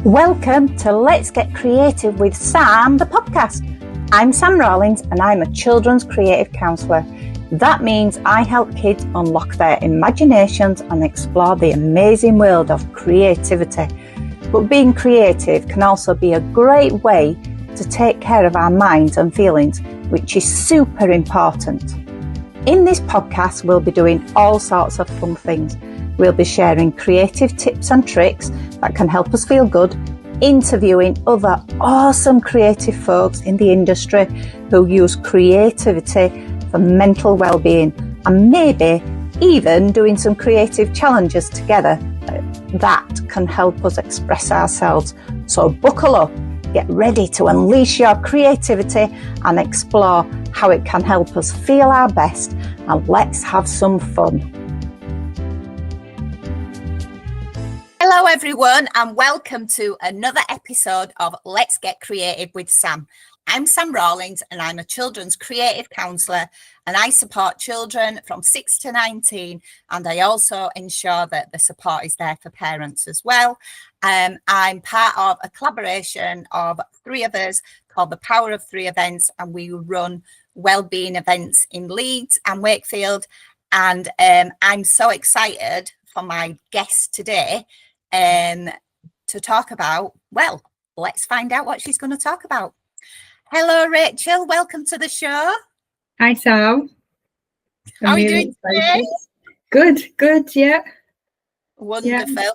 Welcome to Let's Get Creative with Sam, the podcast. I'm Sam Rawlings and I'm a children's creative counsellor. That means I help kids unlock their imaginations and explore the amazing world of creativity. But being creative can also be a great way to take care of our minds and feelings, which is super important. In this podcast, we'll be doing all sorts of fun things. We'll be sharing creative tips and tricks that can help us feel good, interviewing other awesome creative folks in the industry who use creativity for mental well-being, and maybe even doing some creative challenges together that can help us express ourselves. So buckle up, get ready to unleash your creativity and explore how it can help us feel our best, and let's have some fun. Hello everyone and welcome to another episode of Let's Get Creative with Sam. I'm Sam Rawlings and I'm a children's creative counsellor, and I support children from 6 to 19, and I also ensure that the support is there for parents as well. I'm part of a collaboration of three of us called the Power of Three Events, and we run wellbeing events in Leeds and Wakefield, and I'm so excited for my guest today to talk about, well, let's find out what she's going to talk about. Hello, Rachel. Welcome to the show. Hi, Sam. How are you doing today? Good, yeah. Wonderful. Yeah.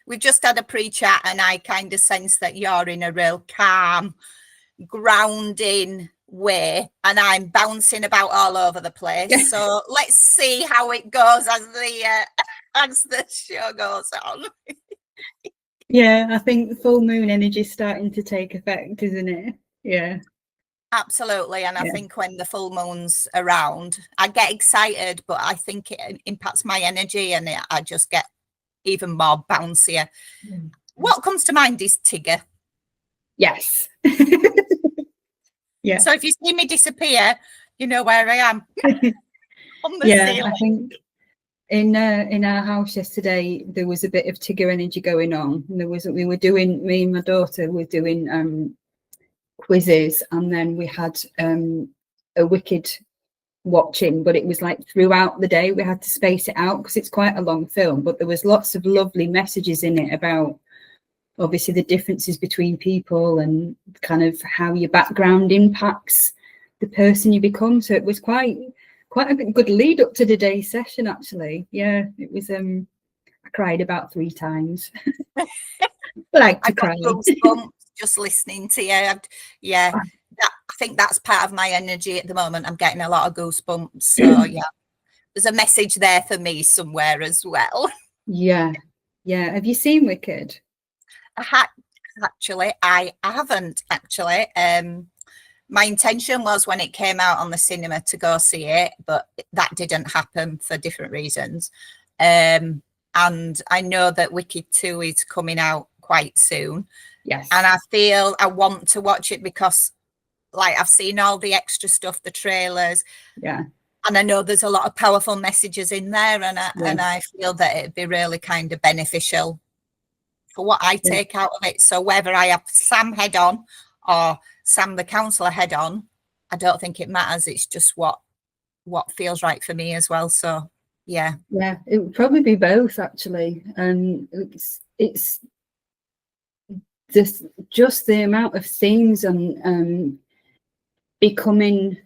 We've just had a pre-chat and I kind of sense that you're in a real calm, grounding way, and I'm bouncing about all over the place. So let's see how it goes as the show goes on. Yeah, I think the full moon energy is starting to take effect, isn't it? Yeah. Absolutely. And I think when the full moon's around, I get excited, but I think it impacts my energy and I just get even more bouncier. Mm. What comes to mind is Tigger. Yes. Yeah. So if you see me disappear, you know where I am. On the ceiling. I think in our house yesterday there was a bit of Tigger energy going on. Me and my daughter were doing quizzes, and then we had a Wicked watching, but it was like throughout the day we had to space it out because it's quite a long film, but there was lots of lovely messages in it about obviously the differences between people and kind of how your background impacts the person you become. So it was quite a good lead up to today's session, actually. Yeah, it was. I cried about 3 times. Like to cry. Just listening to you. I think that's part of my energy at the moment. I'm getting a lot of goosebumps. So yeah, there's a message there for me somewhere as well. Yeah. Have you seen Wicked? I haven't actually. My intention was when it came out on the cinema to go see it, but that didn't happen for different reasons. And I know that Wicked 2 is coming out quite soon. Yes. And I feel I want to watch it because, like, I've seen all the extra stuff, the trailers. Yeah. And I know there's a lot of powerful messages in there, and I feel that it'd be really kind of beneficial for what I take out of it. So whether I have Sam head on or Sam the counsellor head on, I don't think it matters. It's just what feels right for me as well. So yeah, it would probably be both, actually. It's just the amount of themes and becoming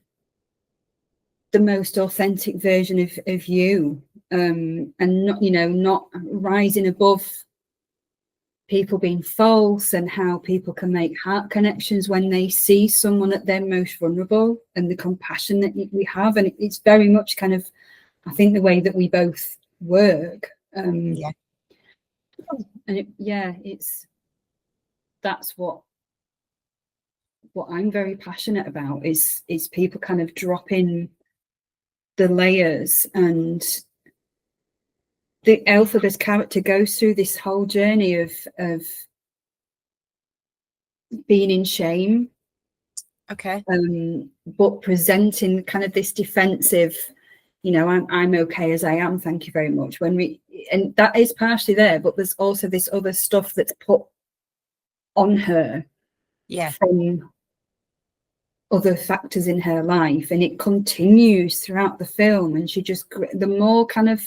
the most authentic version of you, and not rising above people being false, and how people can make heart connections when they see someone at their most vulnerable, and the compassion that we have. And it's very much kind of, I think, the way that we both work. That's what I'm very passionate about is people kind of dropping the layers. And the Elphaba's character goes through this whole journey of being in shame. Okay. But presenting kind of this defensive, I'm okay as I am, thank you very much. And that is partially there, but there's also this other stuff that's put on her Yeah. from other factors in her life, and it continues throughout the film. And she just, the more kind of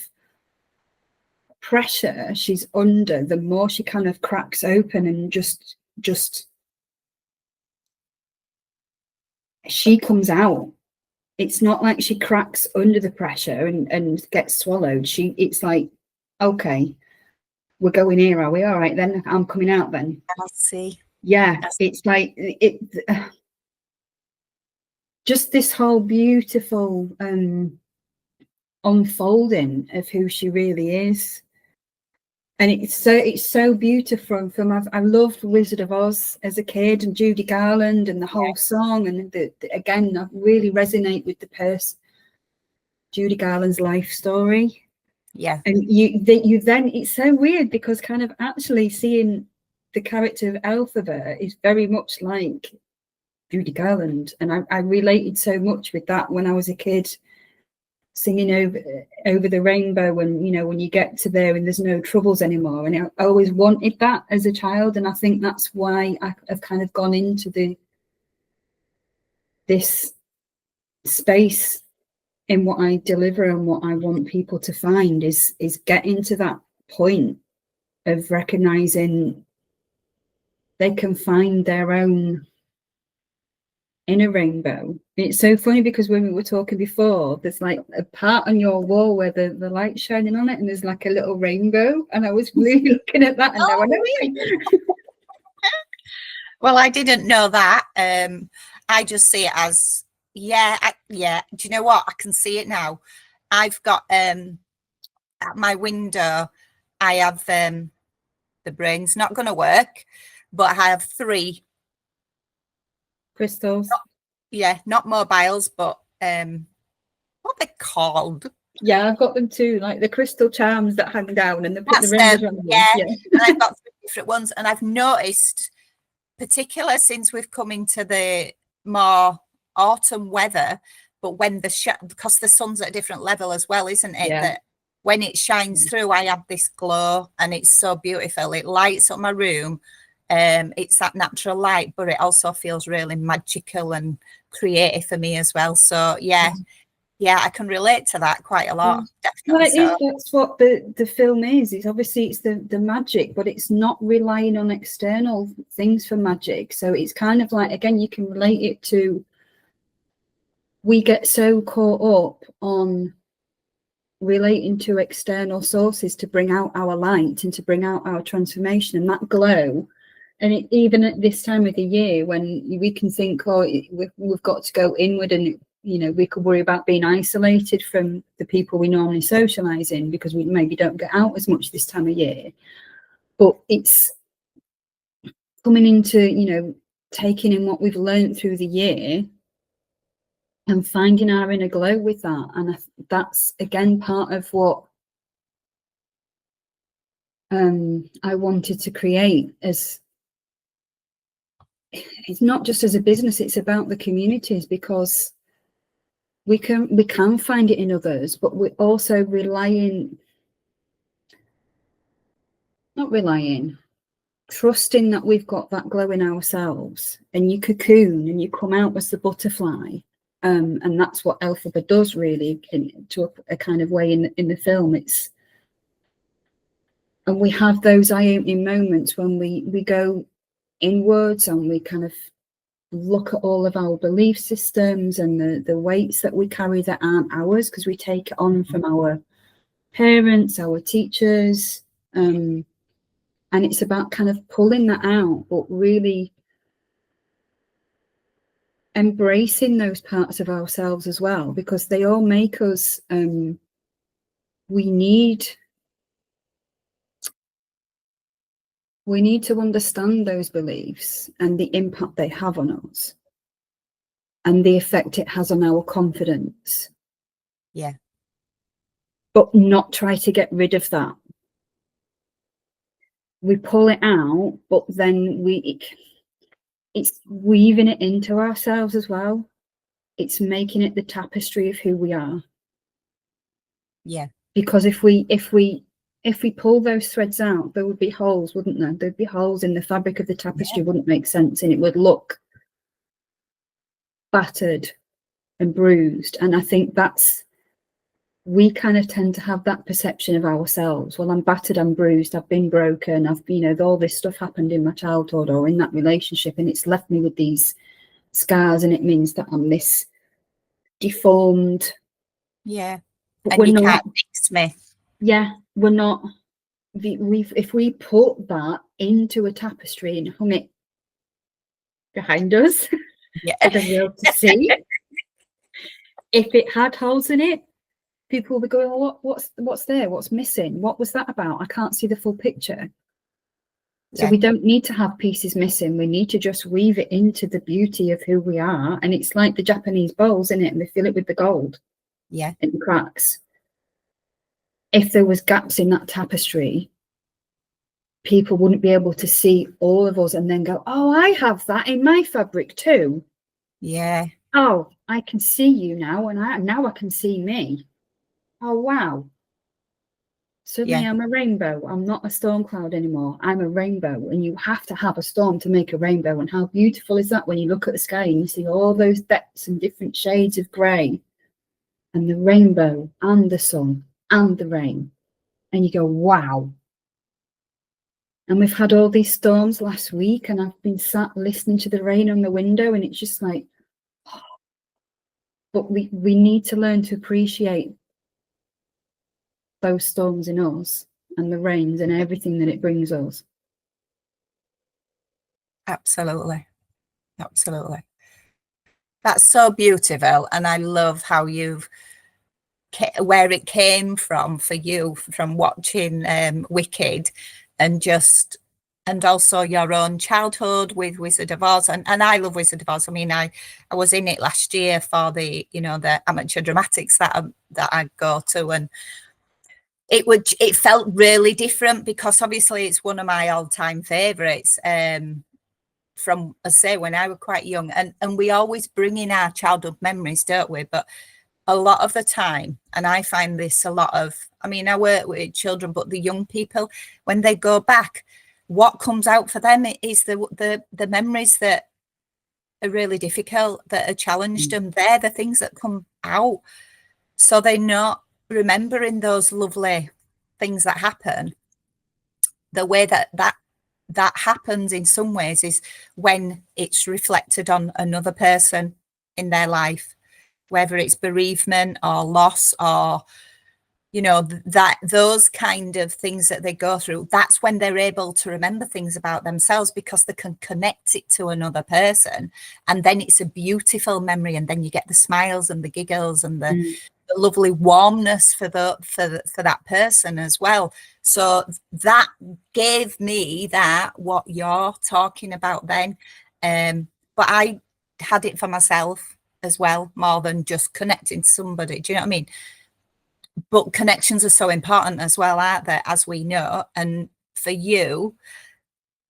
pressure she's under, the more she kind of cracks open and just she comes out. It's not like she cracks under the pressure and gets swallowed. It's like, okay, we're going here, are we? All right, then I'm coming out then. I see. Yeah, it's like just this whole beautiful unfolding of who she really is. And it's so beautiful. I loved Wizard of Oz as a kid, and Judy Garland and the whole song, and again I really resonate with Judy Garland's life story. Yeah. And you then, it's so weird because kind of actually seeing the character of Elphaba is very much like Judy Garland, and I related so much with that when I was a kid, singing over the rainbow, when when you get to there and there's no troubles anymore. And I always wanted that as a child, and I think that's why I've kind of gone into this space in what I deliver and what I want people to find is getting to that point of recognizing they can find their own inner rainbow. It's so funny because when we were talking before, there's like a part on your wall where the light's shining on it, and there's like a little rainbow, and I was really looking at that, and now I know. Well, I didn't know that. I just see it as do you know what? I can see it now. I've got at my window, I have the brain's not going to work, but I have 3 crystals. Not mobiles, but what they're called. Yeah, I've got them too, like the crystal charms that hang down and they put the rings on them. Yeah. And I've got 3 different ones, and I've noticed, particular since we've come into the more autumn weather, but when because the sun's at a different level as well, isn't it? Yeah. That when it shines through, I have this glow, and it's so beautiful. It lights up my room. It's that natural light, but it also feels really magical and creative for me as well. So I can relate to that quite a lot. Definitely. Well, that's what the film is. It's obviously it's the magic, but it's not relying on external things for magic. So it's kind of like, again, you can relate it to, we get so caught up on relating to external sources to bring out our light and to bring out our transformation and that glow. And even at this time of the year, when we can think, we've got to go inward, and we could worry about being isolated from the people we normally socialize in because we maybe don't get out as much this time of year. But it's coming into taking in what we've learned through the year and finding our inner glow with that. And that's again part of what I wanted to create. As it's not just as a business, it's about the communities, because we can find it in others, but we're also trusting that we've got that glow in ourselves, and you cocoon and you come out as the butterfly. And that's what Elphaba does, really, to a kind of way in the film. And we have those eye-opening moments when we go inwards and we kind of look at all of our belief systems and the weights that we carry that aren't ours, because we take it on from our parents, our teachers, and it's about kind of pulling that out, but really embracing those parts of ourselves as well, because they all make us we need to understand those beliefs and the impact they have on us and the effect it has on our confidence. Yeah. But not try to get rid of that. We pull it out, but then it's weaving it into ourselves as well. It's making it the tapestry of who we are. Yeah. Because if we if we pull those threads out, there would be holes, wouldn't there? There'd be holes in the fabric of the tapestry, wouldn't make sense, and it would look battered and bruised. And I think we kind of tend to have that perception of ourselves. Well, I'm battered, I'm bruised, I've been broken, all this stuff happened in my childhood or in that relationship, and it's left me with these scars, and it means that I'm this deformed. Yeah. But And we're you not. can't fix me. Yeah, we're not. If we put that into a tapestry and hung it behind us Yeah. for the world to see, if it had holes in it, people would go, oh, what's there? What's missing? What was that about? I can't see the full picture. So we don't need to have pieces missing. We need to just weave it into the beauty of who we are. And it's like the Japanese bowls, isn't it? And they fill it with the gold. Yeah. In the cracks. If there was gaps in that tapestry, people wouldn't be able to see all of us and then go, oh, I have that in my fabric too. Yeah. Oh, I can see you now, and now I can see me. Oh, wow. Suddenly I'm a rainbow. I'm not a storm cloud anymore. I'm a rainbow. And you have to have a storm to make a rainbow. And how beautiful is that when you look at the sky and you see all those depths and different shades of grey and the rainbow and the sun and the rain. And you go, wow. And we've had all these storms last week, and I've been sat listening to the rain on the window, and it's just like, oh. But we need to learn to appreciate those storms in us and the rains and everything that it brings us. Absolutely. Absolutely. That's so beautiful. And I love how where it came from for you, from watching Wicked, and also your own childhood with Wizard of Oz. And I love Wizard of Oz. I mean, I was in it last year for the amateur dramatics that I go to, and it felt really different because obviously it's one of my all-time favorites from, I say, when I was quite young, and we always bring in our childhood memories, don't we? But a lot of the time, and I find this a lot of, I mean, I work with children, but the young people, when they go back, what comes out for them is the memories that are really difficult, that are challenged, and they're the things that come out. So they're not remembering those lovely things that happen. The way that happens in some ways is when it's reflected on another person in their life, whether it's bereavement or loss or that those kind of things that they go through. That's when they're able to remember things about themselves because they can connect it to another person, and then it's a beautiful memory, and then you get the smiles and the giggles and the lovely warmness for that person as well. So that gave me what you're talking about then, but I had it for myself as well, more than just connecting to somebody. Do you know what I mean? But connections are so important as well, aren't they, as we know? And for you,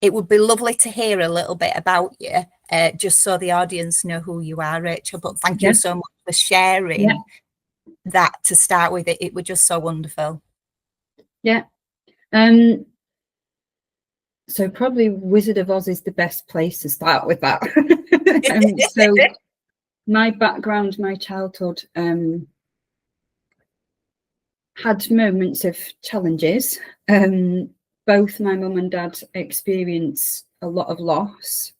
it would be lovely to hear a little bit about you, just so the audience know who you are, Rachel. But thank you so much for sharing that to start with. It was just so wonderful. Yeah. So probably Wizard of Oz is the best place to start with that. So my background, my childhood, had moments of challenges. Both my mum and dad experienced a lot of loss.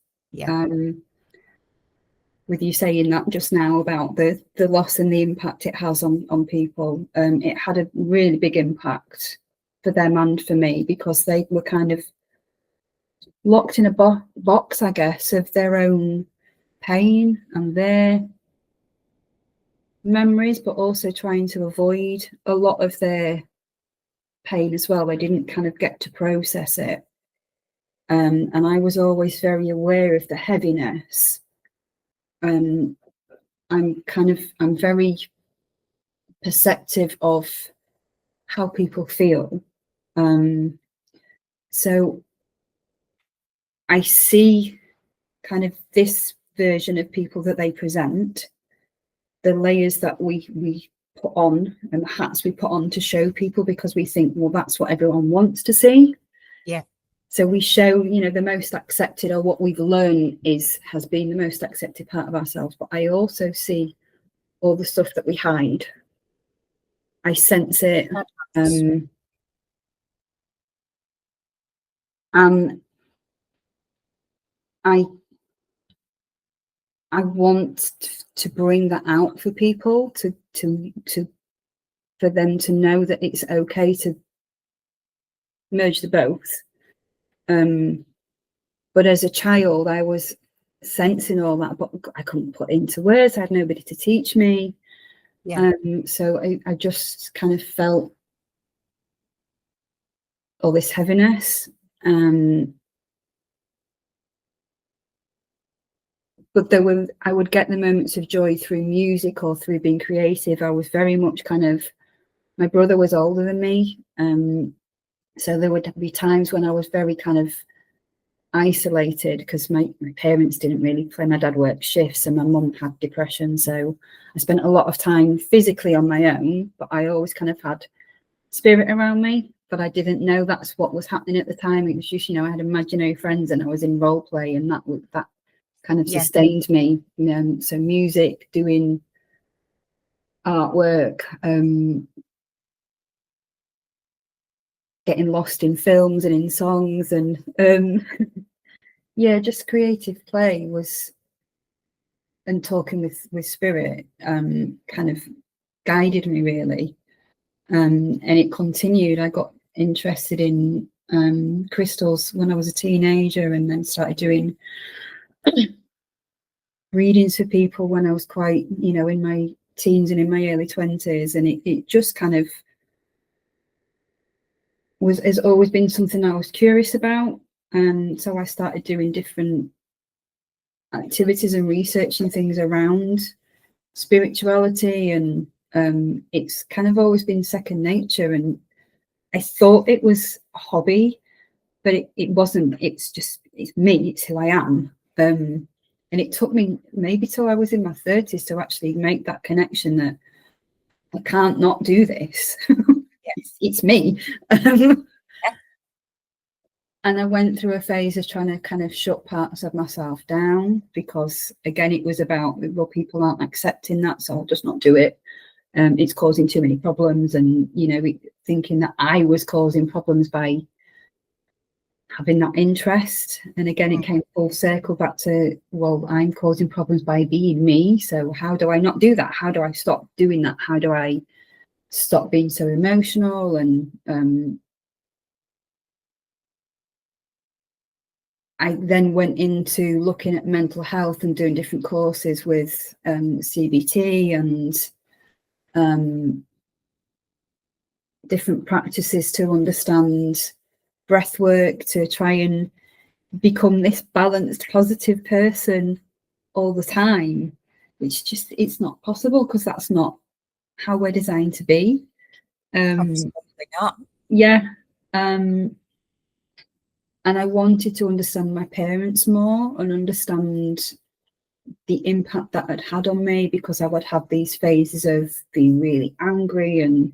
With you saying that just now about the loss and the impact it has on people, it had a really big impact for them and for me, because they were kind of locked in a box, I guess, of their own pain and their memories, but also trying to avoid a lot of their pain as well. They didn't kind of get to process it. And I was always very aware of the heaviness. I'm very perceptive of how people feel. So I see kind of this version of people that they present, the layers that we put on and the hats we put on to show people, because we think, well, that's what everyone wants to see. Yeah. So we show, you know, the most accepted, or what we've learned has been the most accepted part of ourselves. But I also see all the stuff that we hide. I sense it. And I want to bring that out for people, for them to know that it's okay to merge the both. But as a child, I was sensing all that, but I couldn't put into words. I had nobody to teach me. Yeah. So I just kind of felt all this heaviness. But I would get the moments of joy through music or through being creative. I was very much my brother was older than me. So there would be times when I was very kind of isolated, because my parents didn't really play. My dad worked shifts and my mum had depression. So I spent a lot of time physically on my own, but I always kind of had spirit around me. But I didn't know that's what was happening at the time. It was just, you know, I had imaginary friends and I was in role play, and that kind of sustained me. So music, doing artwork, getting lost in films and in songs, and yeah, just creative play and talking with spirit kind of guided me, really. And it continued. I got interested in crystals when I was a teenager, and then started doing readings for people when I was quite, you know, in my teens and in my early 20s. And it just kind of has always been something I was curious about. And so I started doing different activities and researching things around spirituality, and it's kind of always been second nature. And I thought it was a hobby, but it wasn't. It's me, it's who I am. And it took me maybe till I was in my 30s to actually make that connection that I can't not do this. It's me. And I went through a phase of trying to kind of shut parts of myself down, because again, it was about, well, people aren't accepting that, so I'll just not do it. It's causing too many problems. And, you know, thinking that I was causing problems by having that interest. And again, it came full circle back to, well, I'm causing problems by being me. So how do I not do that? How do I stop doing that? How do I stop being so emotional? And I then went into looking at mental health and doing different courses with CBT and different practices to understand breath work, to try and become this balanced, positive person all the time, which just, it's not possible, because that's not how we're designed to be. Absolutely not. Yeah. And I wanted to understand my parents more and understand the impact that it had on me, because I would have these phases of being really angry and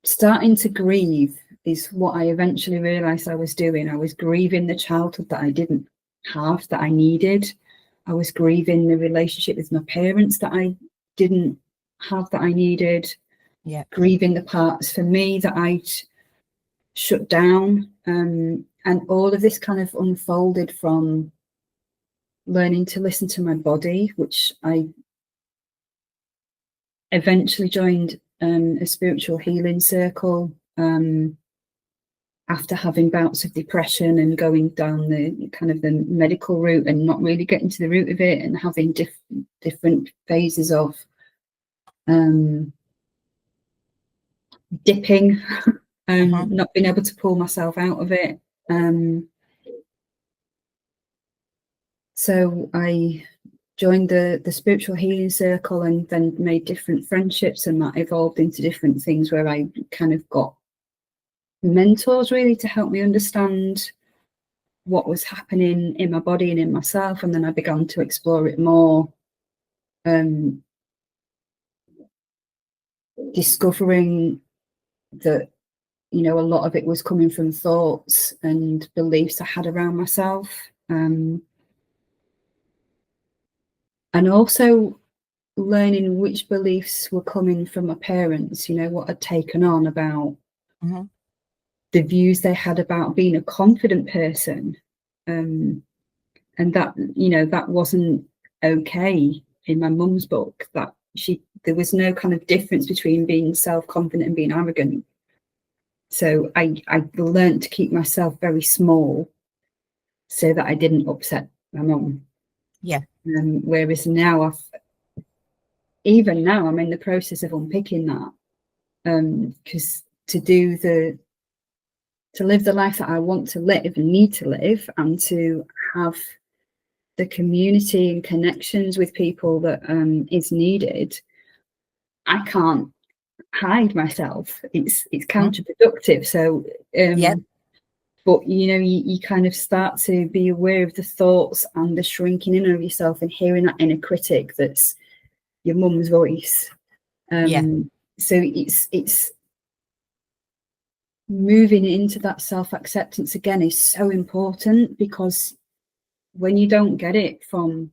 starting to grieve is what I eventually realized I was doing. I was grieving the childhood that I didn't have, that I needed. I was grieving the relationship with my parents that I didn't have, that I needed. Yeah. Grieving the parts for me that I'd shut down. And all of this kind of unfolded from learning to listen to my body, which I eventually joined a spiritual healing circle after having bouts of depression and going down the kind of the medical route and not really getting to the root of it, and having different phases of dipping, not being able to pull myself out of it. So I joined the spiritual healing circle, and then made different friendships, and that evolved into different things where I kind of got mentors really to help me understand what was happening in my body and in myself. And then I began to explore it more discovering that, you know, a lot of it was coming from thoughts and beliefs I had around myself. And also learning which beliefs were coming from my parents, you know, what I'd taken on about the views they had about being a confident person. And that, you know, that wasn't okay in my mum's book, that there was no kind of difference between being self-confident and being arrogant. So I learned to keep myself very small so that I didn't upset my mum. Yeah. Whereas now even now I'm in the process of unpicking that, because to live the life that I want to live and need to live, and to have the community and connections with people that is needed, I can't hide myself. It's counterproductive. So but you know, you kind of start to be aware of the thoughts and the shrinking in of yourself, and hearing that inner critic that's your mum's voice. So it's moving into that self-acceptance again is so important, because when you don't get it from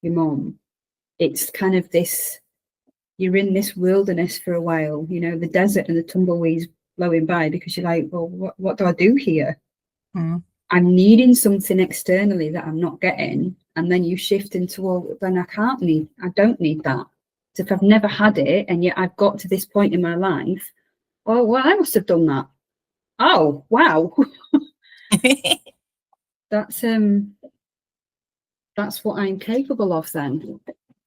your mum, it's kind of this, you're in this wilderness for a while, you know, the desert and the tumbleweeds blowing by, because you're like, well, what do I do here? I'm needing something externally that I'm not getting. And then you shift into, well, then I don't need that. So if I've never had it, and yet I've got to this point in my life, oh, well, I must have done that. Oh, wow. That's what I'm capable of then.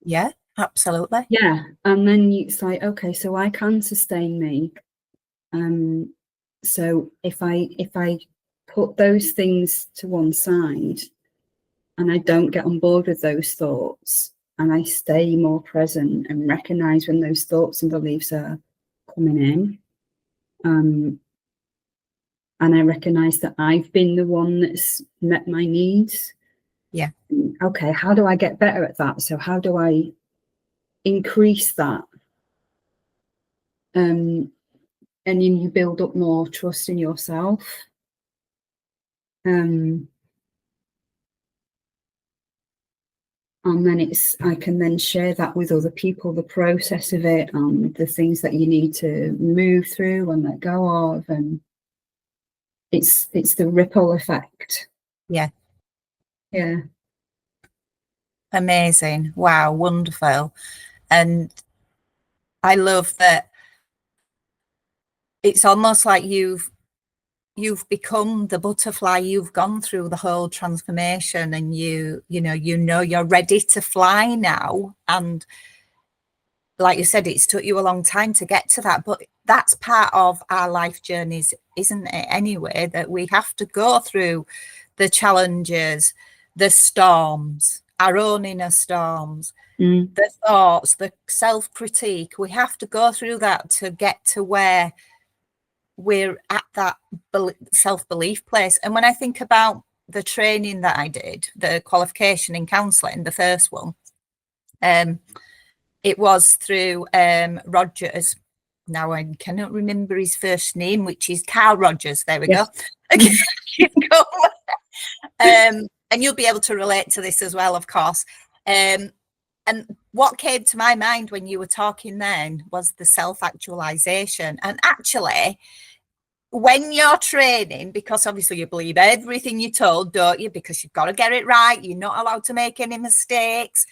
Yeah, absolutely. Yeah. And then it's like, okay, so I can sustain me. So if I put those things to one side, and I don't get on board with those thoughts, and I stay more present and recognize when those thoughts and beliefs are coming in, and I recognize that I've been the one that's met my needs. Yeah. Okay, how do I get better at that? So how do I increase that? And you build up more trust in yourself. And then I can then share that with other people, the process of it, and the things that you need to move through and let go of. And it's the ripple effect. Yeah. Yeah. Amazing. Wow, wonderful. And I love that it's almost like you've become the butterfly. You've gone through the whole transformation, and you know you're ready to fly now. And like you said, it's took you a long time to get to that, but that's part of our life journeys, isn't it? Anyway, that we have to go through the challenges, the storms, our own inner storms, the thoughts, the self-critique. We have to go through that to get to where we're at that self-belief place. And when I think about the training that I did, the qualification in counselling, the first one, it was through Rogers. Now I cannot remember his first name, which is Carl Rogers. There we go. And you'll be able to relate to this as well, of course. And what came to my mind when you were talking then was the self-actualization. And actually, when you're training, because obviously you believe everything you're told, don't you? Because you've got to get it right. You're not allowed to make any mistakes.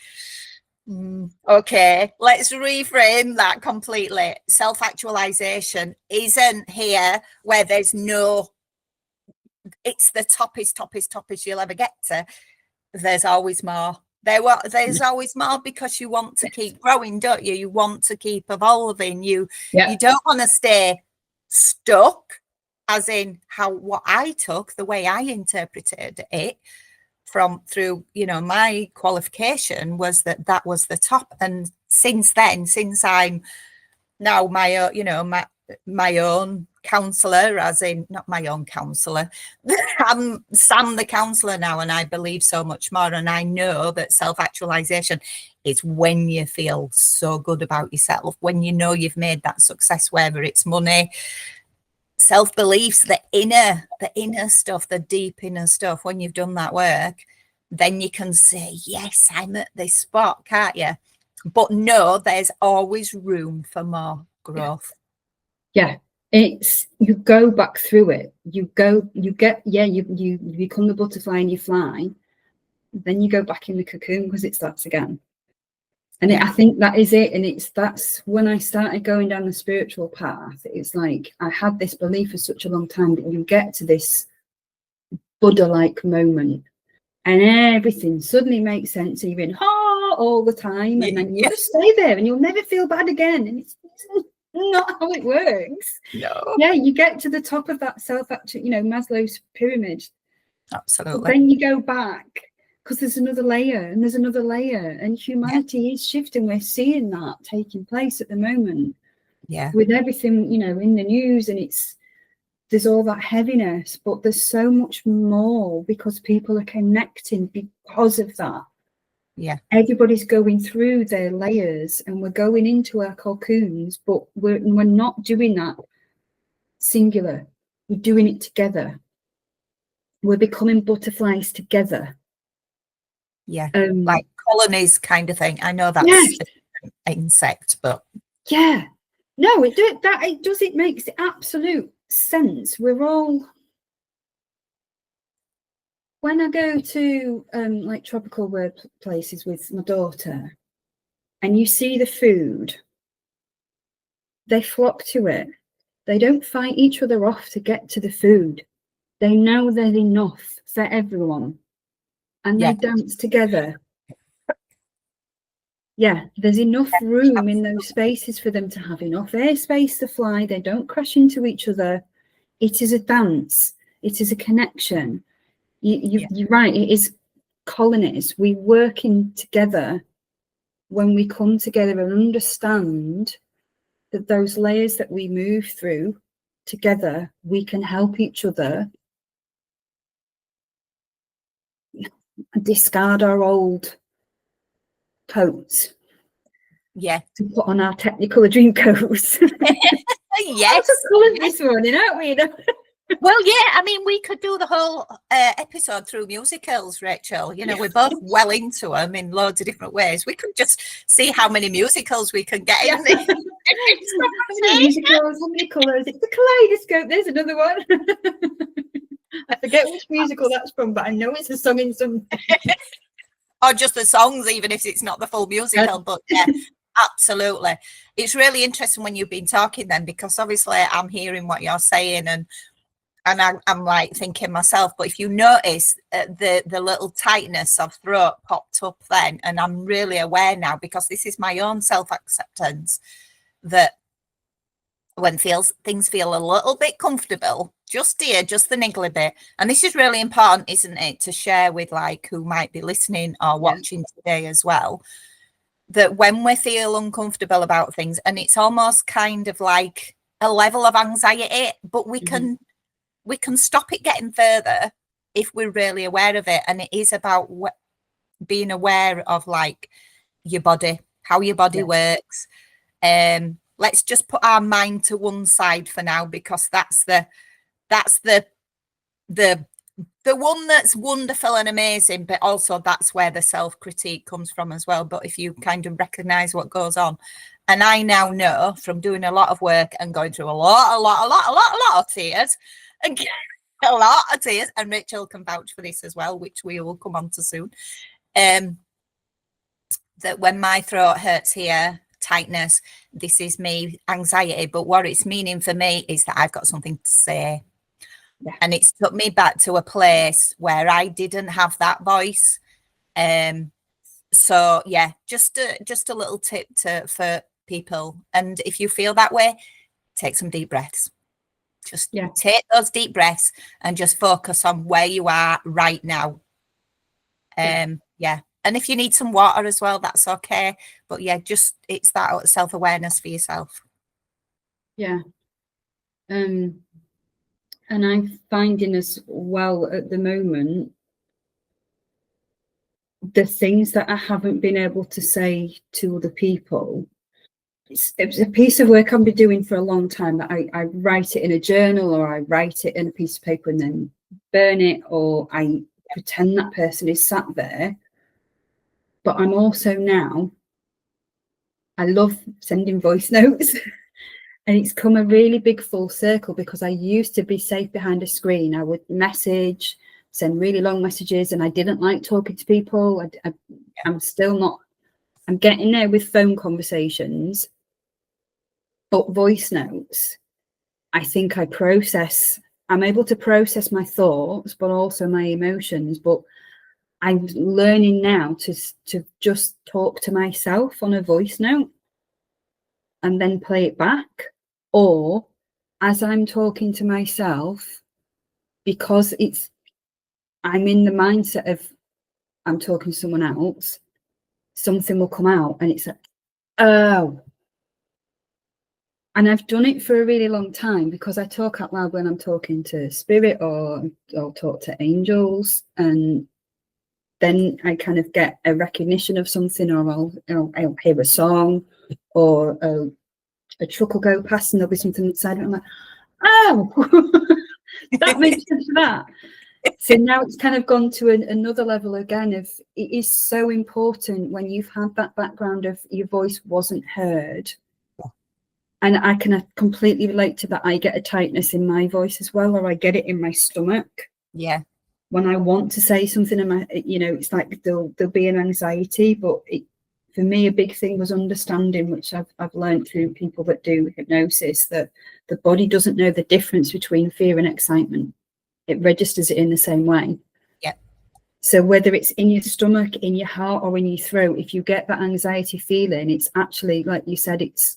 Okay, let's reframe that completely. Self-actualization isn't here where there's no, it's the toppest you'll ever get to. There's always more. There's always more, because you want to keep growing, don't you? You want to keep evolving. You don't want to stay stuck, as in what I took, the way I interpreted it through my qualification was that was the top. And since then, since I'm now my own counsellor, as in not my own counsellor, I'm Sam the counsellor now, and I believe so much more. And I know that self-actualization is when you feel so good about yourself, when you know you've made that success, whether it's money, self-beliefs, the inner stuff, the deep inner stuff. When you've done that work, then you can say, yes, I'm at this spot, can't you? But no, there's always room for more growth. Yeah. It's, you go back through it, you become the butterfly and you fly, then you go back in the cocoon because it starts again. And I think that is it. And that's when I started going down the spiritual path. It's like I had this belief for such a long time that you get to this Buddha-like moment and everything suddenly makes sense. You're in all the time, and then you just stay there and you'll never feel bad again. And it's not how it works. No. Yeah, you get to the top of that Maslow's pyramid. Absolutely. But then you go back because there's another layer and there's another layer, and humanity is shifting. We're seeing that taking place at the moment. Yeah. With everything, in the news, and there's all that heaviness, but there's so much more because people are connecting because of that. Yeah. Everybody's going through their layers and we're going into our cocoons, but we're not doing that singular. We're doing it together. We're becoming butterflies together. Yeah. Like colonies kind of thing. I know that's an insect, but yeah. No, it does. It makes absolute sense. We're all, when I go to like tropical places with my daughter and you see the food, they flock to it. They don't fight each other off to get to the food. They know there's enough for everyone and they dance together. Yeah, there's enough room in those spaces for them to have enough airspace to fly. They don't crash into each other. It is a dance. It is a connection. You're right. It is colonies. We working together when we come together and understand that those layers that we move through together, we can help each other discard our old coats. Yeah. To put on our Technicolor dream coats. Yes. This morning, aren't we? Well, yeah, I mean, we could do the whole episode through musicals, Rachel. We're both well into them in loads of different ways. We could just see how many musicals we can get in there. How many musicals, how many colours? It's the kaleidoscope. There's another one. I forget which musical that's from, but I know it's a song in some. Or just the songs, even if it's not the full musical. But yeah, absolutely. It's really interesting when you've been talking then, because obviously I'm hearing what you're saying and I'm like thinking myself, but if you notice the little tightness of throat popped up then, and I'm really aware now because this is my own self-acceptance, that when things feel a little bit comfortable, just the niggly bit, and this is really important, isn't it, to share with like who might be listening or watching today as well, that when we feel uncomfortable about things, and it's almost kind of like a level of anxiety, but we can stop it getting further if we're really aware of it. And it is about being aware of like your body, how your body works. Let's just put our mind to one side for now, because that's the one that's wonderful and amazing, but also that's where the self-critique comes from as well. But if you kind of recognize what goes on, and I now know from doing a lot of work and going through a lot of tears, and a lot of tears, and Rachel can vouch for this as well, which we will come on to soon, that when my throat hurts here, tightness, this is me, anxiety, but what it's meaning for me is that I've got something to say. And it's took me back to a place where I didn't have that voice. So yeah, just a little tip for people, and if you feel that way, take some deep breaths. Just take those deep breaths and just focus on where you are right now. And if you need some water as well, that's okay. But yeah, just it's that self-awareness for yourself. Yeah. And I'm finding as well at the moment, the things that I haven't been able to say to other people, it's a piece of work I've been doing for a long time, that I write it in a journal, or I write it in a piece of paper and then burn it, or I pretend that person is sat there. But I'm also now, I love sending voice notes. And it's come a really big full circle, because I used to be safe behind a screen. I would message, send really long messages, and I didn't like talking to people. I'm still not, I'm getting there with phone conversations, but voice notes, I think I'm able to process my thoughts, but also my emotions. But I'm learning now to just talk to myself on a voice note and then play it back. Or as I'm talking to myself, because I'm in the mindset of I'm talking to someone else, something will come out and it's like, oh. And I've done it for a really long time, because I talk out loud when I'm talking to spirit, or I'll talk to angels, and then I kind of get a recognition of something, or I'll hear a song, or a truck will go past and there'll be something inside it. I'm like, oh, that makes sense for that. So now it's kind of gone to another level again of, it is so important when you've had that background of your voice wasn't heard. And I can completely relate to that. I get a tightness in my voice as well, or I get it in my stomach. Yeah. When I want to say something, it's like there'll be an anxiety. But for me, a big thing was understanding, which I've learned through people that do hypnosis, that the body doesn't know the difference between fear and excitement. It registers it in the same way. Yeah. So whether it's in your stomach, in your heart, or in your throat, if you get that anxiety feeling, it's actually, like you said, it's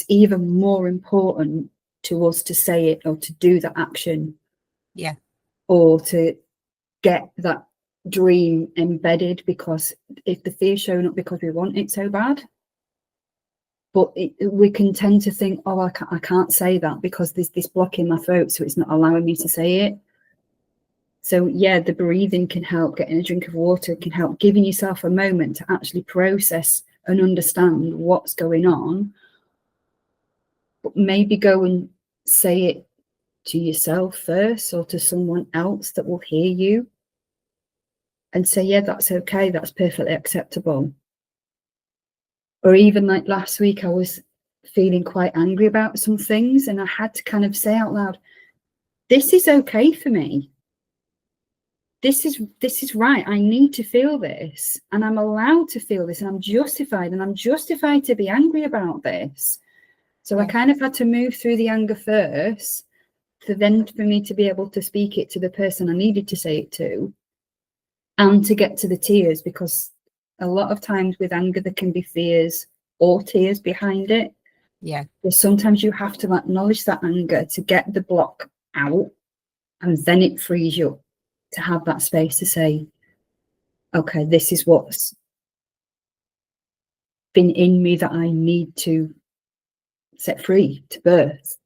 even more important to us to say it, or to do the action. Yeah. Or to get that dream embedded, because if the fear's showing up because we want it so bad, but we can tend to think, oh, I can't say that because there's this block in my throat, so it's not allowing me to say it. So yeah, the breathing can help, getting a drink of water can help, giving yourself a moment to actually process and understand what's going on. But maybe go and say it to yourself first, or to someone else that will hear you, and say, yeah, that's okay, that's perfectly acceptable. Or even like last week, I was feeling quite angry about some things, and I had to kind of say out loud, this is okay for me. This is right. I need to feel this, and I'm allowed to feel this, and I'm justified to be angry about this. So yeah. I kind of had to move through the anger first, for me to be able to speak it to the person I needed to say it to, and to get to the tears, because a lot of times with anger there can be fears or tears behind it. Yeah. But sometimes you have to acknowledge that anger to get the block out, and then it frees you up to have that space to say, okay, this is what's been in me that I need to set free, to birth.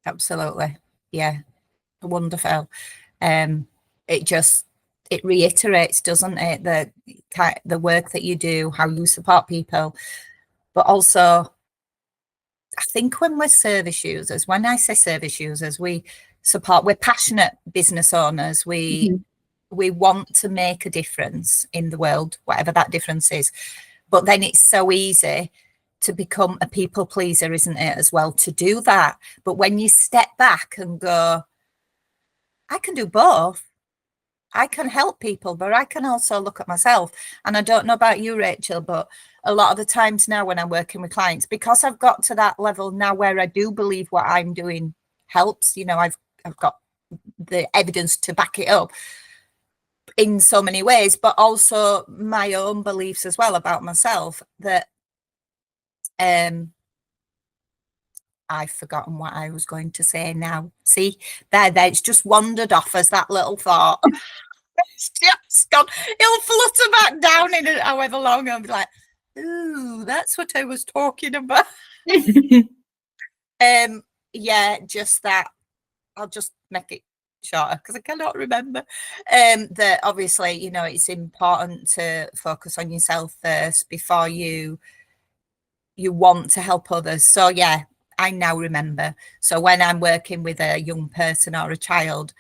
Absolutely. Yeah. Wonderful. It reiterates, doesn't it, the work that you do, how you support people, but also I think when we're service users, when I say service users, we're passionate business owners. We want to make a difference in the world, whatever that difference is. But then it's so easy to become a people pleaser, isn't it, as well, to do that. But when you step back and go, I can do both. I can help people, but I can also look at myself. And I don't know about you, Rachel, but a lot of the times now when I'm working with clients, because I've got to that level now where I do believe what I'm doing helps, I've got the evidence to back it up in so many ways, but also my own beliefs as well about myself, that I've forgotten what I was going to say now. See, there, it's just wandered off as that little thought. It's just gone. It'll flutter back down in however long. I'll be like, ooh, that's what I was talking about. Yeah, just that I'll just make it shorter because I cannot remember. That obviously, you know, it's important to focus on yourself first before you want to help others. So yeah, I now remember. So when I'm working with a young person or a child,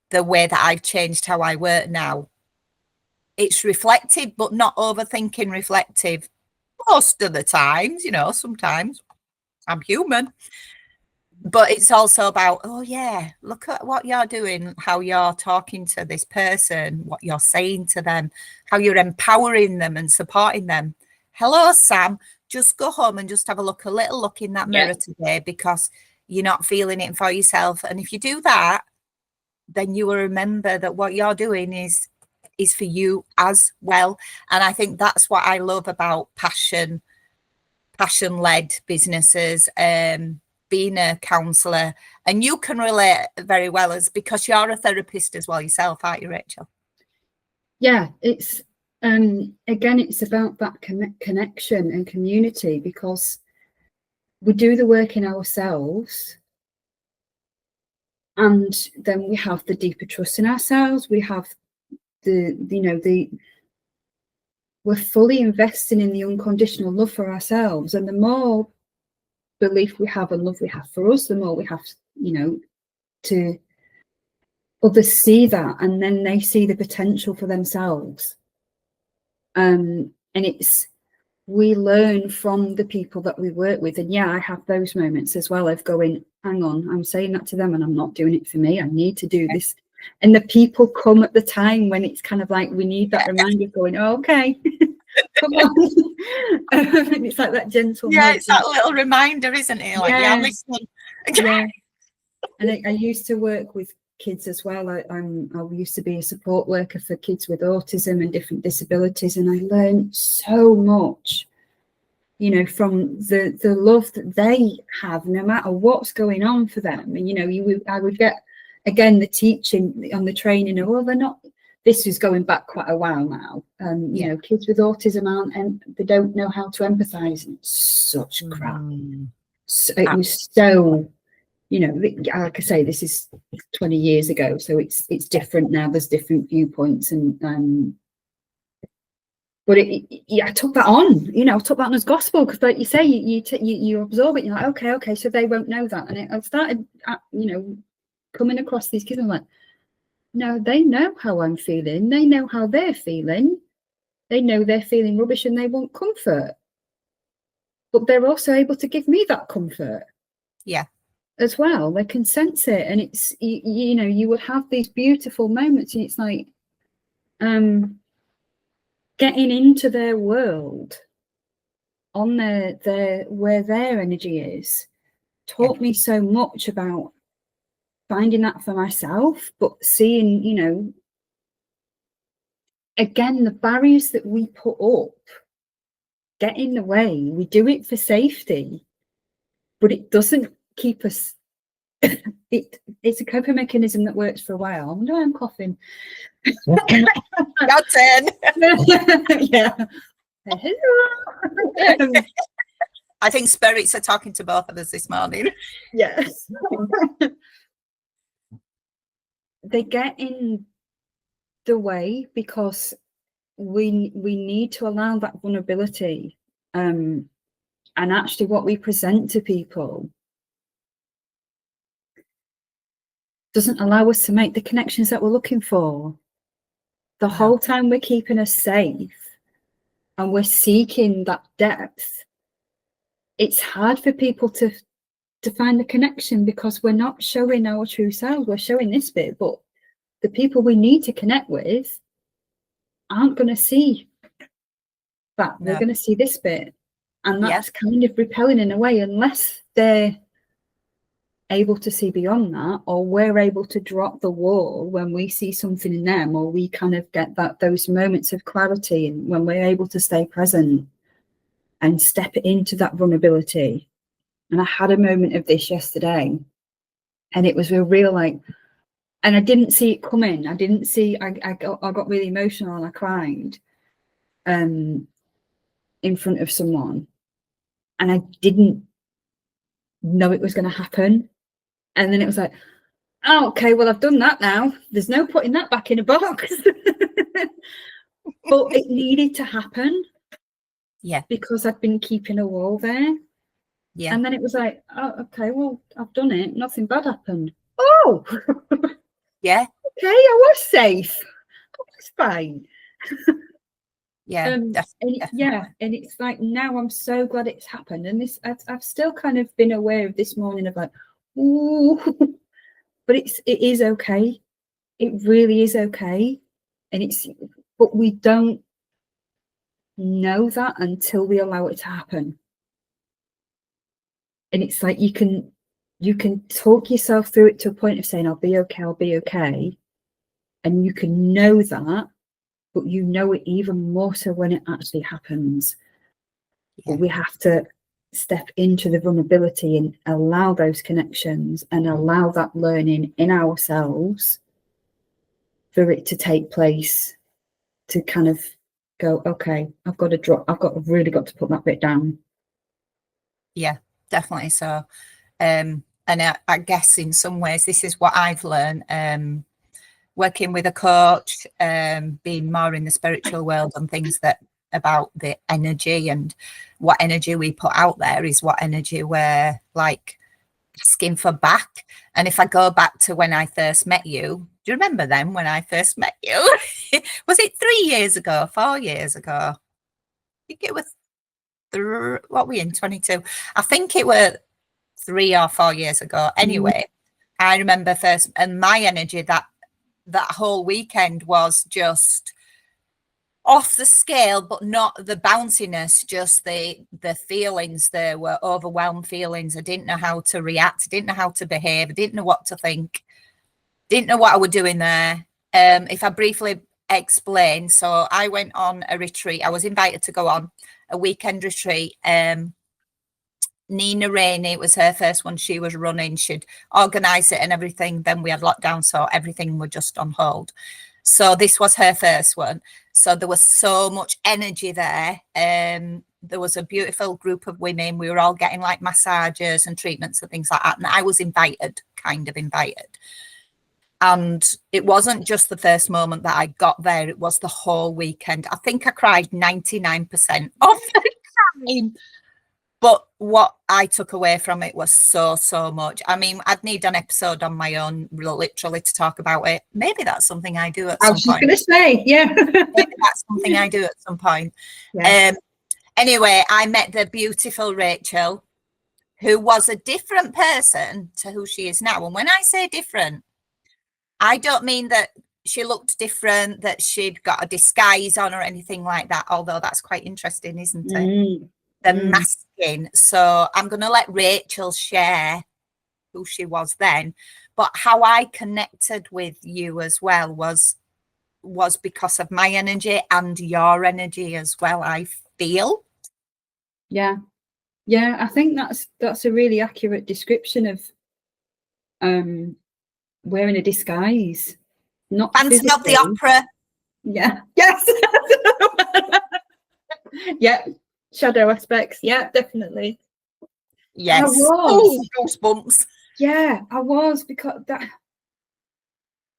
the way that I've changed how I work now, it's reflective, but not overthinking reflective most of the times. You know, sometimes I'm human. But it's also about, oh yeah, look at what you're doing, how you're talking to this person, what you're saying to them, how you're empowering them and supporting them. Hello, Sam, just go home and just have a little look in that mirror today, because you're not feeling it for yourself. And if you do that, then you will remember that what you're doing is for you as well. And I think that's what I love about passion-led businesses, being a counsellor. And you can relate very well, as because you're a therapist as well yourself, aren't you, Rachel? Yeah, it's again, it's about that connection and community, because we do the work in ourselves, and then we have the deeper trust in ourselves. We have we're fully investing in the unconditional love for ourselves, and the more belief we have and love we have for us, the more we have, to others see that, and then they see the potential for themselves. And we learn from the people that we work with. And yeah, I have those moments as well of going, hang on, I'm saying that to them and I'm not doing it for me. I need to do this. And the people come at the time when it's kind of like we need that reminder of going, oh, okay, come on. And it's like that gentle nudge. It's that little reminder, isn't it? Like, yeah, I'm listening. Yeah. And I used to work with kids as well. I used to be a support worker for kids with autism and different disabilities, and I learned so much, from the love that they have, no matter what's going on for them. And I would get, again, the teaching on the training of, well, they're not. This is going back quite a while now. Kids with autism aren't, and they don't know how to empathise. And it's such crap. So it was so. Like I say, this is 20 years ago, so it's different now. There's different viewpoints, and but I took that on. I took that on as gospel, because, like you say, you absorb it. You're like, okay, so they won't know that. And I started, coming across these kids. I'm like, no, they know how I'm feeling. They know how they're feeling. They know they're feeling rubbish and they want comfort, but they're also able to give me that comfort. Yeah. As well, they can sense it, and it's you would have these beautiful moments, and it's like getting into their world, on their where their energy is, taught me so much about finding that for myself, but seeing again, the barriers that we put up get in the way. We do it for safety, but it doesn't keep us. It's a coping mechanism that works for a while. I wonder why I'm coughing. Your turn. Yeah. I think spirits are talking to both of us this morning. Yes. They get in the way because we need to allow that vulnerability. And actually what we present to people doesn't allow us to make the connections that we're looking for. The whole time we're keeping us safe and we're seeking that depth, it's hard for people to find the connection, because we're not showing our true selves. We're showing this bit, but the people we need to connect with aren't going to see that. They're going to see this bit, and that's kind of repelling in a way, unless they're able to see beyond that, or we're able to drop the wall when we see something in them, or we kind of get those moments of clarity, and when we're able to stay present and step into that vulnerability. And I had a moment of this yesterday, and it was a real and I didn't see it coming. I got really emotional and I cried in front of someone, and I didn't know it was going to happen. And then it was like, oh, okay, well, I've done that now. There's no putting that back in a box. But it needed to happen. Yeah. Because I'd been keeping a wall there. Yeah. And then it was like, oh, okay, well, I've done it. Nothing bad happened. Oh, Yeah. okay, I was safe. I was fine. Yeah. And it's like, now I'm so glad it's happened. And this, I've still kind of been aware of this morning of like, ooh, but it is okay. It really is okay. And but we don't know that until we allow it to happen. And it's like you can talk yourself through it to a point of saying, I'll be okay. And you can know that, but you know it even more so when it actually happens. Yeah. But we have to step into the vulnerability and allow those connections and allow that learning in ourselves for it to take place, to kind of go, okay, I've really got to put that bit down. Yeah, definitely so. And I guess in some ways this is what I've learned, working with a coach, being more in the spiritual world and things that about the energy, and what energy we put out there is what energy we're like asking for back. And if I go back to when I first met you, do you remember then when I first met you? Was it 3 years ago, 4 years ago? I think it was what were we in 22? I think it was 3 or 4 years ago. Anyway, I remember first, and my energy that whole weekend was just off the scale, but not the bounciness, just the feelings. There were overwhelmed feelings. I didn't know how to react. I didn't know how to behave. I didn't know what to think. Didn't know what I was doing there. If I briefly explain, so I went on a retreat. I was invited to go on a weekend retreat. Nina Rainey, it was her first one. She was running. She'd organised it and everything. Then we had lockdown, so everything was just on hold. So this was her first one. So there was so much energy there. There was a beautiful group of women. We were all getting like massages and treatments and things like that. And I was kind of invited. And it wasn't just the first moment that I got there. It was the whole weekend. I think I cried 99% of the time. But what I took away from it was so much. I mean, I'd need an episode on my own, literally, to talk about it. Maybe that's something I do at some point. I was just going to say, yeah. Maybe that's something I do at some point. Yeah. Anyway, I met the beautiful Rachel, who was a different person to who she is now. And when I say different, I don't mean that she looked different, that she'd got a disguise on or anything like that, although that's quite interesting, isn't it? The masking. So I'm going to let Rachel share who she was then, but how I connected with you as well was because of my energy and your energy as well, I feel. Yeah I think that's a really accurate description of wearing a disguise, not Phantom of the Opera. Yeah. Yes. Yeah. Shadow aspects. Yeah, definitely. Yes. Oh, goosebumps. Yeah, I was, because that.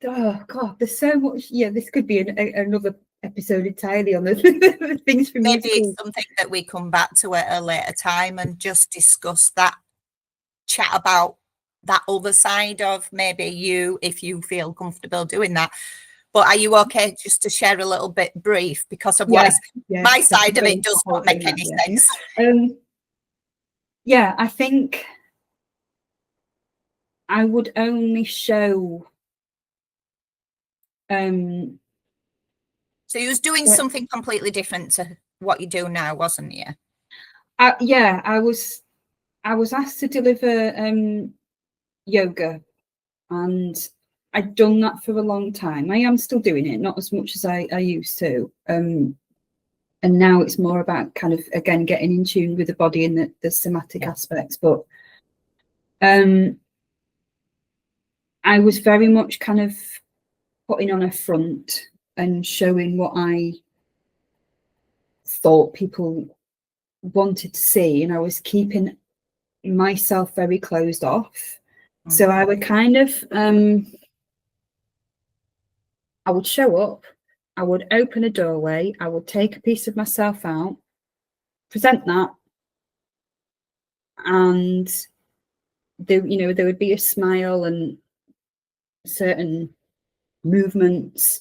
Oh God, there's so much. Yeah, this could be another episode entirely on the things from maybe it's something that we come back to at a later time and just discuss that, chat about that other side of maybe you, if you feel comfortable doing that. But are you okay just to share a little bit brief, because otherwise my side of it does not make any sense. Yeah, I think I would only show so you was doing something completely different to what you do now, wasn't you? Yeah, I was asked to deliver yoga, and I'd done that for a long time. I am still doing it, not as much as I used to. And now it's more about kind of, again, getting in tune with the body and the somatic aspects. But I was very much kind of putting on a front and showing what I thought people wanted to see. And I was keeping myself very closed off. So I would kind of, I would show up, I would open a doorway, I would take a piece of myself out, present that, and there, you know, there would be a smile and certain movements.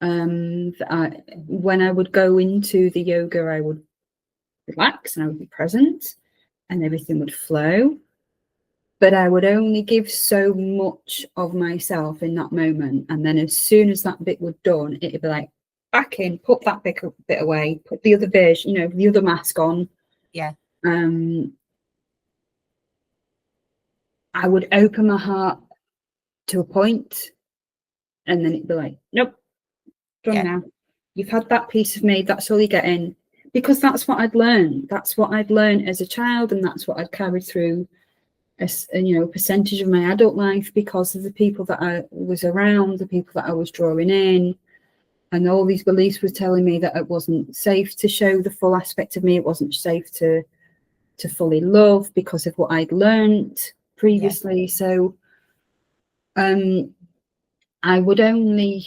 When I would go into the yoga, I would relax and I would be present and everything would flow. But I would only give so much of myself in that moment. And then as soon as that bit was done, it'd be like, back in, put that bit away, put the other version, you know, the other mask on. Yeah. I would open my heart to a point, and then it'd be like, nope, done now. You've had that piece of me, that's all you're getting. Because that's what I'd learned. That's what I'd learned as a child, and that's what I'd carried through as, you know, percentage of my adult life, because of the people that I was around, the people that I was drawing in, and all these beliefs were telling me that it wasn't safe to show the full aspect of me. It wasn't safe to fully love because of what I'd learned previously. Yeah. So I would only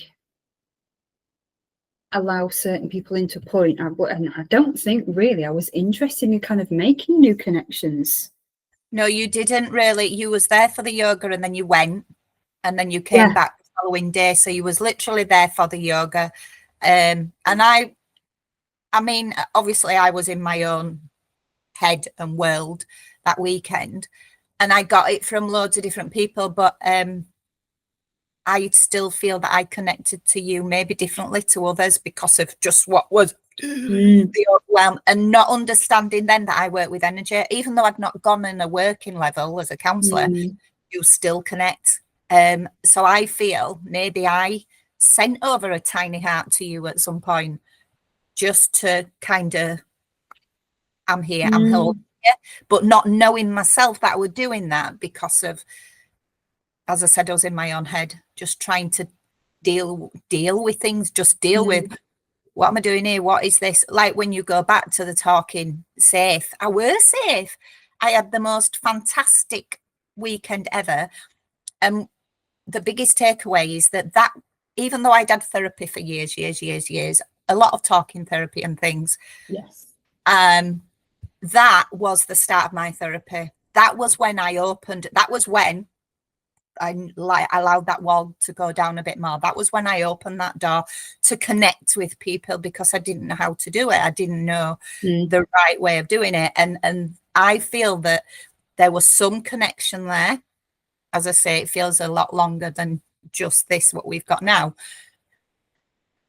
allow certain people into a point, and I don't think really I was interested in kind of making new connections. No, you didn't really. You was there for the yoga, and then you went, and then you came back the following day. So you was literally there for the yoga. And I mean, obviously I was in my own head and world that weekend, and I got it from loads of different people, but I still feel that I connected to you maybe differently to others because of just what was the overwhelm, and not understanding then that I work with energy, even though I'd not gone in a working level as a counsellor. You still connect. So I feel maybe I sent over a tiny heart to you at some point, just to kind of, I'm here, I'm holding you, but not knowing myself that I was doing that because of, as I said, I was in my own head, just trying to deal with things, just deal with, what am I doing here? What is this? Like when you go back to the talking safe, I were safe. I had the most fantastic weekend ever. And the biggest takeaway is that even though I'd had therapy for years, a lot of talking therapy and things. Yes. That was the start of my therapy. That was when I opened, that was when I allowed that wall to go down a bit more. That was when I opened that door to connect with people, because I didn't know how to do it. I didn't know the right way of doing it. And I feel that there was some connection there. As I say, it feels a lot longer than just this, what we've got now.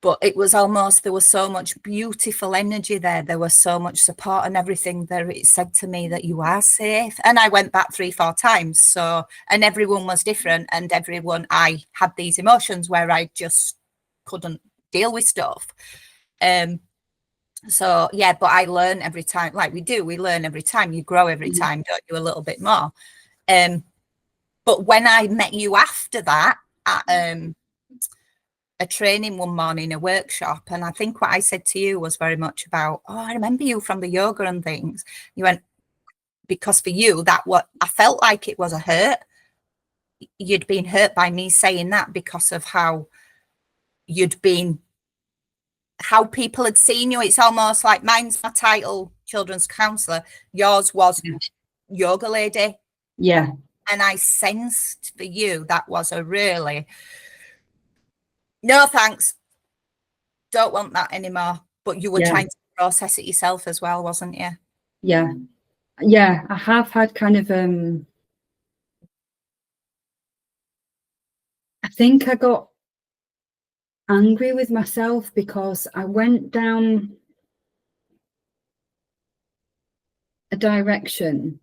But it was almost, there was so much beautiful energy there. There was so much support and everything there. It said to me that you are safe. And I went back 3-4 times. So, and everyone was different. And I had these emotions where I just couldn't deal with stuff. So, yeah, but I learn every time, like we learn every time. You grow every time, don't you, a little bit more. But when I met you after that, at a training one morning, a workshop, and I think what I said to you was very much about, oh, I remember you from the yoga and things. You went, because for you, that what I felt like it was a hurt. You'd been hurt by me saying that because of how how people had seen you. It's almost like mine's my title, children's counsellor. Yours was yoga lady. Yeah. And I sensed for you that was a really, no thanks, don't want that anymore. But you were trying to process it yourself as well, wasn't you? Yeah. Yeah, I have had kind of, I think I got angry with myself because I went down a direction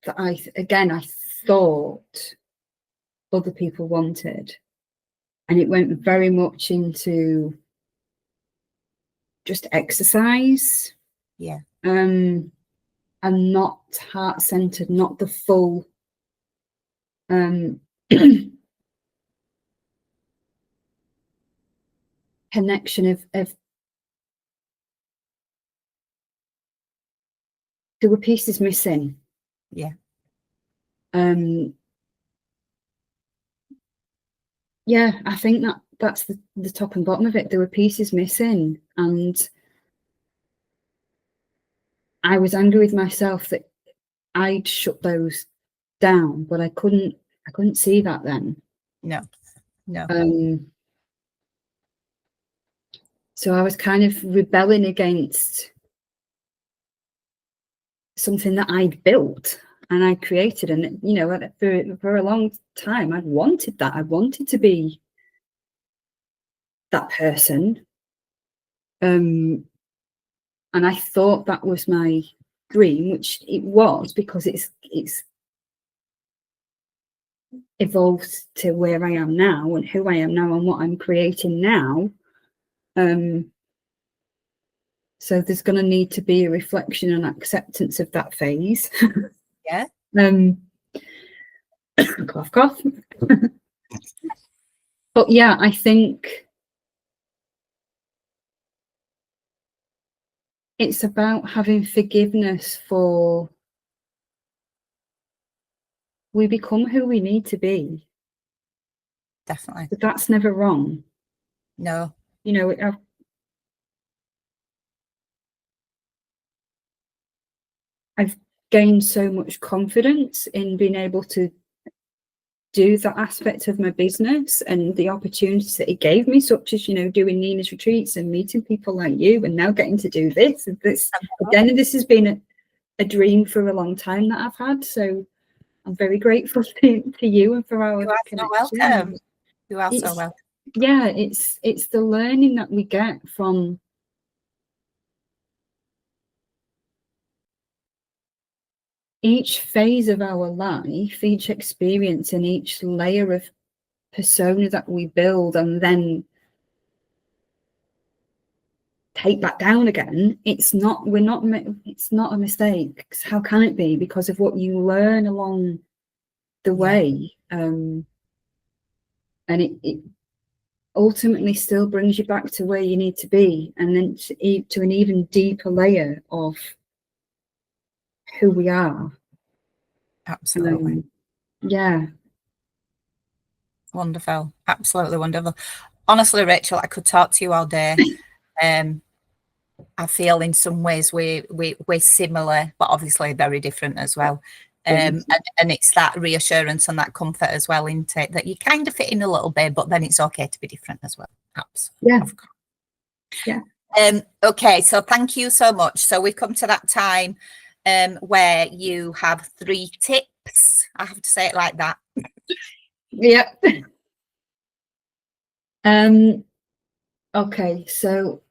that I thought other people wanted. And it went very much into just exercise. Yeah. And not heart-centered, not the full connection of there were pieces missing. Yeah. yeah, I think that's the top and bottom of it. There were pieces missing, and I was angry with myself that I'd shut those down, but I couldn't see that then. No. So I was kind of rebelling against something that I'd built and I created, and you know, for a long time I'd wanted that. I wanted to be that person, and I thought that was my dream, which it was, because it's evolved to where I am now and who I am now and what I'm creating now. So there's going to need to be a reflection and acceptance of that phase. Yeah. Cough, cough. But yeah, I think it's about having forgiveness for, we become who we need to be. Definitely. But that's never wrong. No. You know, I've gained so much confidence in being able to do that aspect of my business and the opportunities that it gave me, such as, you know, doing Nina's retreats and meeting people like you, and now getting to do this. And this again, this has been a dream for a long time that I've had. So I'm very grateful to you and for our connection. So welcome. You are so welcome. Yeah, it's the learning that we get from each phase of our life, each experience, and each layer of persona that we build and then take that down again. It's not a mistake. How can it be? Because of what you learn along the way. And it ultimately still brings you back to where you need to be, and then to an even deeper layer of who we are. Absolutely. Yeah. Wonderful. Absolutely wonderful. Honestly, Rachel, I could talk to you all day. I feel in some ways we're similar, but obviously very different as well. And it's that reassurance and that comfort as well, isn't it? That you kind of fit in a little bit, but then it's okay to be different as well. Absolutely. Yeah. Okay, so thank you so much. So we've come to that time where you have 3 tips. I have to say it like that. Yeah. Okay, so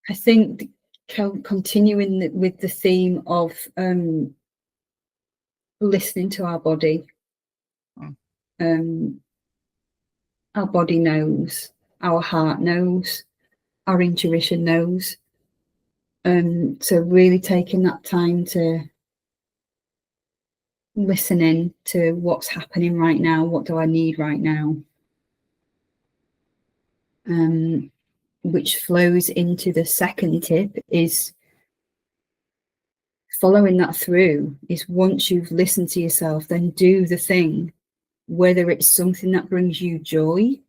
I think continuing with the theme of listening to our body. Our body knows, our heart knows, our intuition knows. So really taking that time to listen in to what's happening right now, what do I need right now, which flows into the second tip is following that through. Is once you've listened to yourself, then do the thing, whether it's something that brings you joy,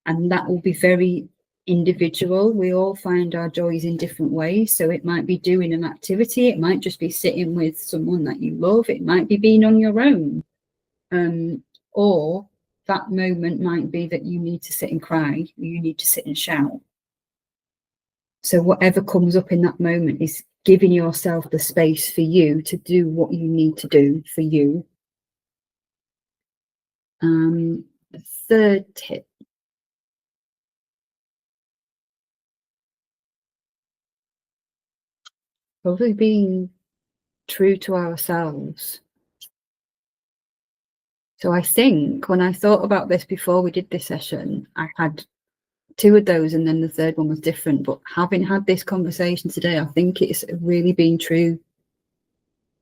and that will be very individual. We all find our joys in different ways. So it might be doing an activity, it might just be sitting with someone that you love, it might be being on your own, or that moment might be that you need to sit and cry, you need to sit and shout. So whatever comes up in that moment is giving yourself the space for you to do what you need to do for you. The third tip, probably being true to ourselves. So I think when I thought about this before we did this session, I had 2 of those, and then the third one was different. But having had this conversation today, I think it's really being true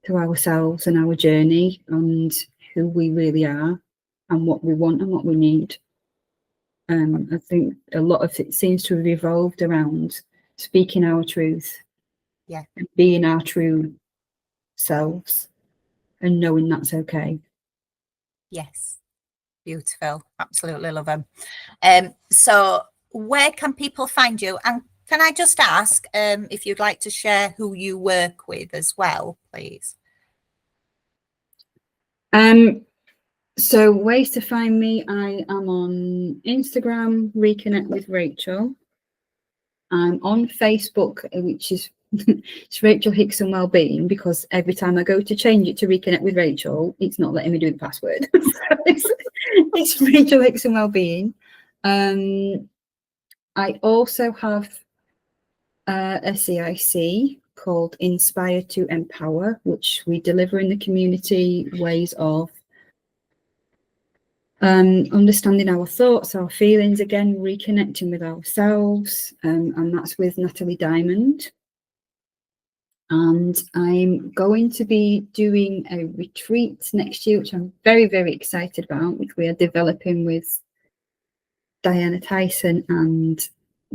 to ourselves and our journey and who we really are and what we want and what we need. I think a lot of it seems to have evolved around speaking our truth, and being our true selves, and knowing that's okay. Yes, beautiful. Absolutely love them. So where can people find you? And can I just ask if you'd like to share who you work with as well, please? So ways to find me, I am on Instagram, Reconnect with Rachel. I'm on Facebook, which is it's Rachel Hickson Wellbeing, because every time I go to change it to Reconnect with Rachel, it's not letting me do the password. So it's Rachel Hickson Wellbeing. I also have a CIC called Inspire to Empower, which we deliver in the community ways of understanding our thoughts, our feelings, again, reconnecting with ourselves, and that's with Natalie Diamond. And I'm going to be doing a retreat next year, which I'm very, very excited about, which we are developing with Diana Tyson and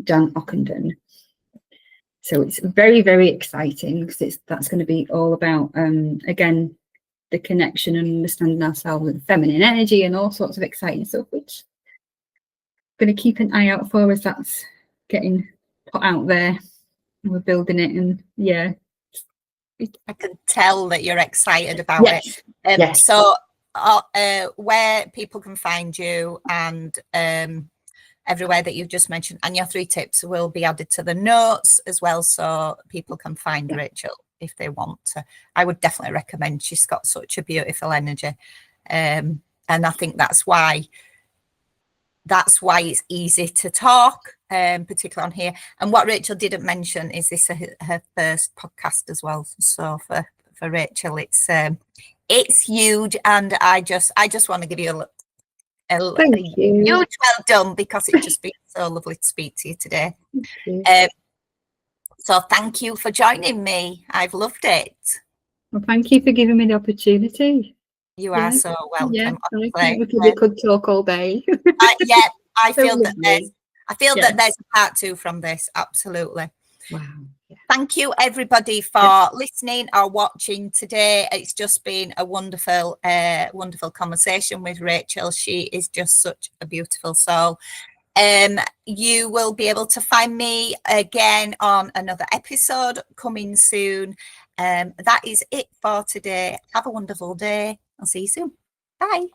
Dan Ockenden. So it's very, very exciting, because that's going to be all about, again, the connection and understanding ourselves and feminine energy and all sorts of exciting stuff, which I'm going to keep an eye out for as that's getting put out there. We're building it, and yeah. I can tell that you're excited about it. Yes. So where people can find you, and everywhere that you've just mentioned, and your 3 tips will be added to the notes as well, so people can find Rachel if they want to. I would definitely recommend. She's got such a beautiful energy, and I think that's why it's easy to talk, particularly on here. And what Rachel didn't mention is this her first podcast as well. So for Rachel, it's huge, and I just want to give you a huge well done, because it's just been so lovely to speak to you today. So thank you for joining me. I've loved it. Well, thank you for giving me the opportunity. You are so welcome. Yeah, we could talk all day. I feel so that there's a part 2 from this. Absolutely. Wow. Yeah. Thank you everybody for listening or watching today. It's just been a wonderful conversation with Rachel. She is just such a beautiful soul. You will be able to find me again on another episode coming soon. That is it for today. Have a wonderful day. I'll see you soon. Bye.